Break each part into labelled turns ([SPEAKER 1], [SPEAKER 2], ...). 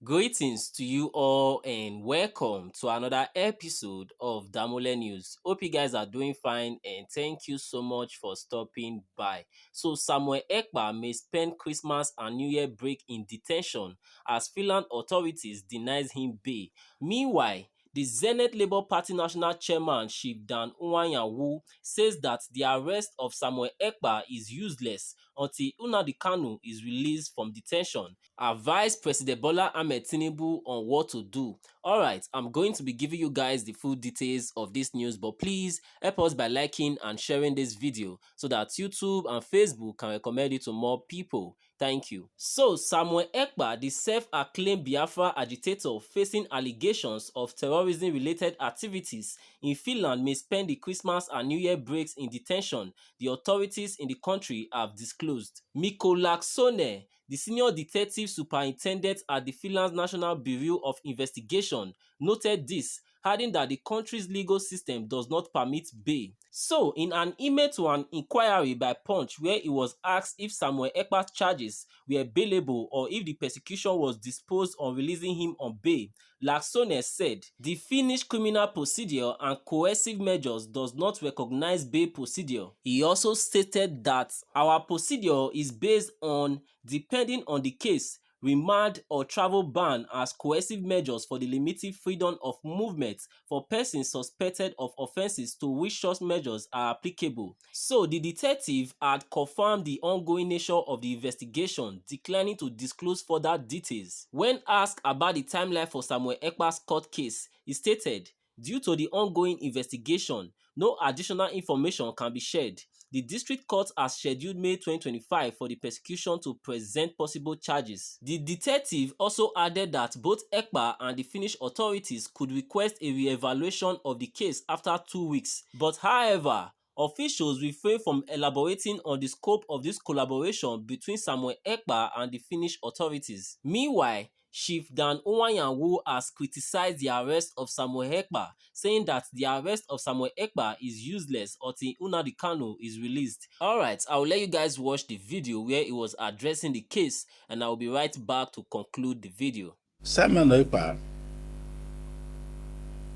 [SPEAKER 1] Greetings to you all and welcome to another episode of Damole News. Hope you guys are doing fine and thank you so much for stopping by. So Samuel Ekpa may spend Christmas and New Year break in detention as Finland authorities denies him bail. Meanwhile, the Zenith Labour Party National Chairman Chief Dan Nwanyawu says that the arrest of Samuel Ekpa is useless until Nnamdi Kanu is released from detention. Advise President Bola Ahmed Tinubu on what to do. Alright, I'm going to be giving you guys the full details of this news, but please help us by liking and sharing this video so that YouTube and Facebook can recommend it to more people. Thank you. So, Samuel Ekpa, the self-acclaimed Biafra agitator facing allegations of terrorism-related activities in Finland, may spend the Christmas and New Year breaks in detention, the authorities in the country have disclosed. Mikko Laaksonen, the senior detective superintendent at the Finland's National Bureau of Investigation, noted this, adding that the country's legal system does not permit bail. So, in an email to an inquiry by Punch where he was asked if Samuel Ekpa's charges were bailable or if the prosecution was disposed on releasing him on bail, Laaksonen said, "The Finnish criminal procedure and coercive measures does not recognize bail procedure." He also stated that our procedure is based on, depending on the case, remand or travel ban as coercive measures for the limiting freedom of movement for persons suspected of offences to which such measures are applicable. So the detective had confirmed the ongoing nature of the investigation, declining to disclose further details. When asked about the timeline for Samuel Ekpa's court case, he stated, "Due to the ongoing investigation, no additional information can be shared. The district court has scheduled May 2025 for the prosecution to present possible charges." The detective also added that both Ekpa and the Finnish authorities could request a re-evaluation of the case after 2 weeks. But however, officials refrain from elaborating on the scope of this collaboration between Samuel Ekpa and the Finnish authorities. Meanwhile, Chief Dan Nwanyawu has criticized the arrest of Samuel Ekpa, saying that the arrest of Samuel Ekpa is useless until Nnamdi Kanu is released. Alright, I will let you guys watch the video where he was addressing the case, and I will be right back to conclude the video.
[SPEAKER 2] Samuel Ekpa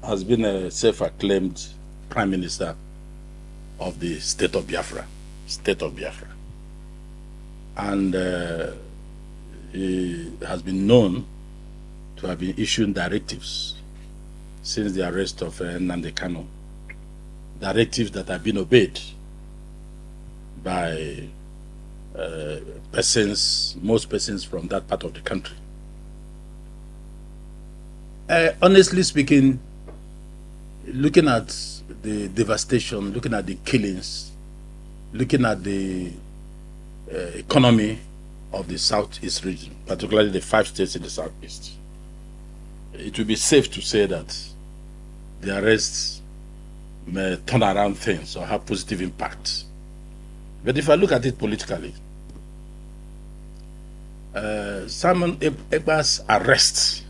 [SPEAKER 2] has been a self-acclaimed prime minister of the state of Biafra, and he has been known to have been issuing directives since the arrest of Nnamdi Kanu, directives that have been obeyed by most persons from that part of the country. Honestly speaking, looking at the devastation, looking at the killings, looking at the economy of the southeast region, particularly the 5 states in the southeast, it would be safe to say that the arrests may turn around things or have positive impact. But if I look at it politically, Samuel Ekpa's arrest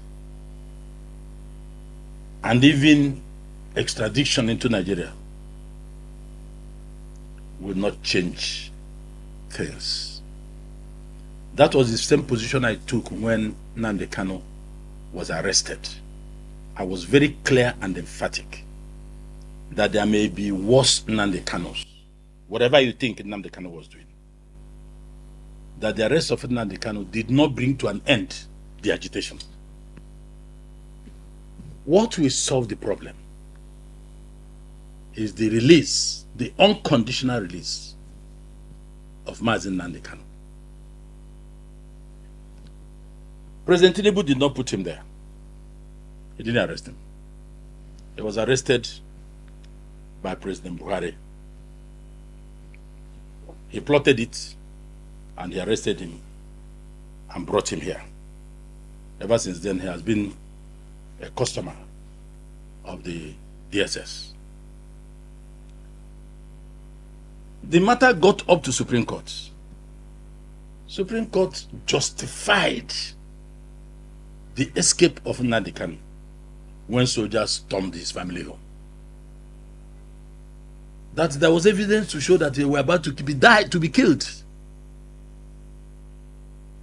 [SPEAKER 2] and even extradition into Nigeria will not change things. That was the same position I took when Nnamdi Kanu was arrested. I was very clear and emphatic that there may be worse Nnamdi Kanus, whatever you think Nnamdi Kanu was doing, that the arrest of Nnamdi Kanu did not bring to an end the agitation. What will solve the problem is the release, the unconditional release of Nnamdi Kanu. President Tinubu did not put him there. He didn't arrest him. He was arrested by President Buhari. He plotted it and he arrested him and brought him here. Ever since then, he has been a customer of the DSS. The matter got up to Supreme Court. Supreme Court justified the escape of Nnamdi Kanu when soldiers stormed his family home. That there was evidence to show that they were about to be killed.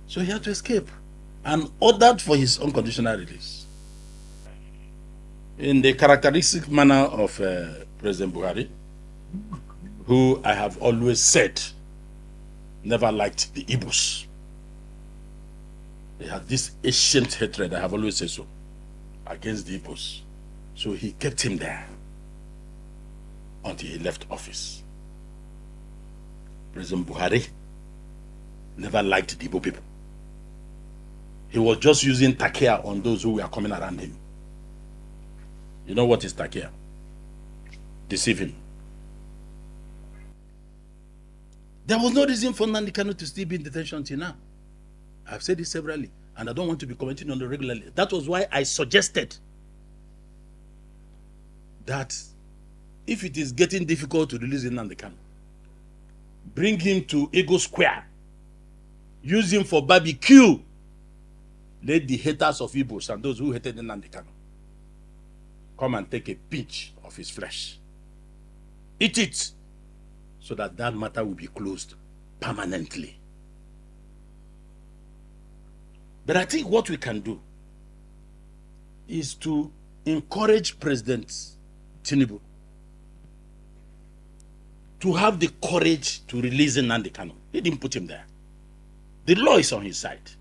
[SPEAKER 2] So he had to escape. and ordered for his unconditional release. In the characteristic manner of President Buhari, who I have always said never liked the Igbos. They had this ancient hatred, I have always said so, against the Igbos. So he kept him there until he left office. President Buhari never liked the Igbo people. He was just using takia on those who were coming around him. You know what is takia? Deceive him. There was no reason for Nnamdi Kanu to still be in detention until now. I've said this severally, and I don't want to be commenting on it regularly. That was why I suggested that if it is getting difficult to release Nnamdi Kanu, bring him to Ego Square, use him for barbecue. Let the haters of Igbos and those who hated Nnamdi Kanu come and take a pinch of his flesh. Eat it, so that that matter will be closed permanently. But I think what we can do is to encourage President Tinubu to have the courage to release Nnamdi Kanu. He didn't put him there. The law is on his side.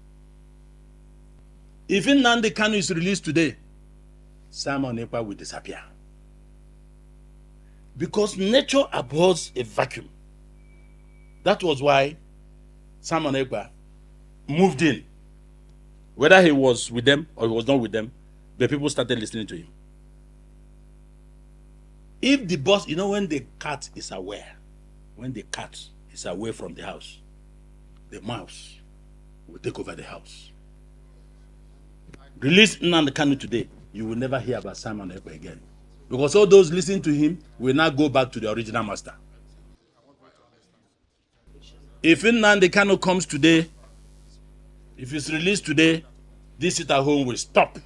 [SPEAKER 2] If Nnamdi Kanu is released today, Simon Ekpa will disappear. Because nature abhors a vacuum. That was why Simon Ekpa moved in. Whether he was with them or he was not with them, the people started listening to him. If the boss, you know, when the cat is aware, when the cat is away from the house, the mouse will take over the house. Release Nnamdi Kanu today, you will never hear about Simon Ekpa again. Because all those listening to him will now go back to the original master. If Nnamdi Kanu comes today, if he's released today, this sit at home will stop.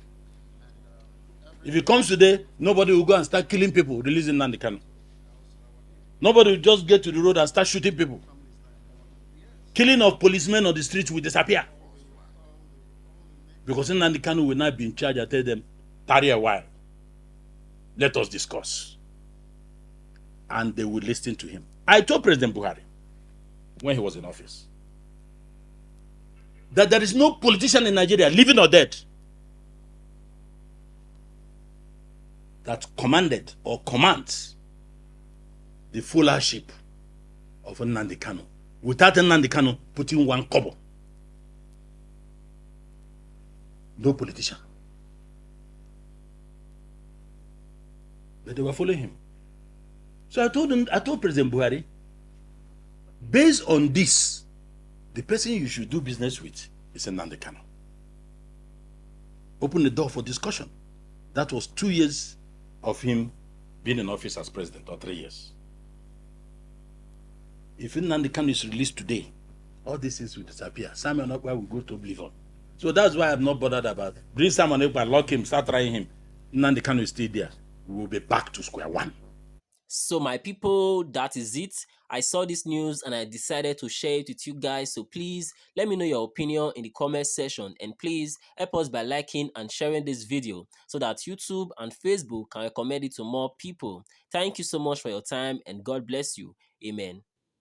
[SPEAKER 2] If he comes today, nobody will go and start killing people, releasing Nnamdi Kanu. Nobody will just get to the road and start shooting people. Killing of policemen on the streets will disappear. Because Nnamdi Kanu will not be in charge. I tell them, tarry a while. Let us discuss. And they will listen to him. I told President Buhari, when he was in office, that there is no politician in Nigeria, living or dead, that commanded or commands the followership of Nnamdi Kanu without Nnamdi Kanu putting one kobo. No politician. But they were following him. So I told President Buhari, based on this, the person you should do business with is Nnamdi Kanu. Open the door for discussion. That was 2 years of him being in office as president, or 3 years. If Nnamdi Kanu is released today, all these things will disappear. Simon Ekpa will go to oblivion. So that's why I'm not bothered about it. Bring Simon Ekpa, lock him, start trying him. Nnamdi Kanu is still there. We will be back to square one.
[SPEAKER 1] So my people, that is it. I saw this news and I decided to share it with you guys. So please let me know your opinion in the comment section, and please help us by liking and sharing this video so that YouTube and Facebook can recommend it to more people. Thank you so much for your time, and God bless you. Amen.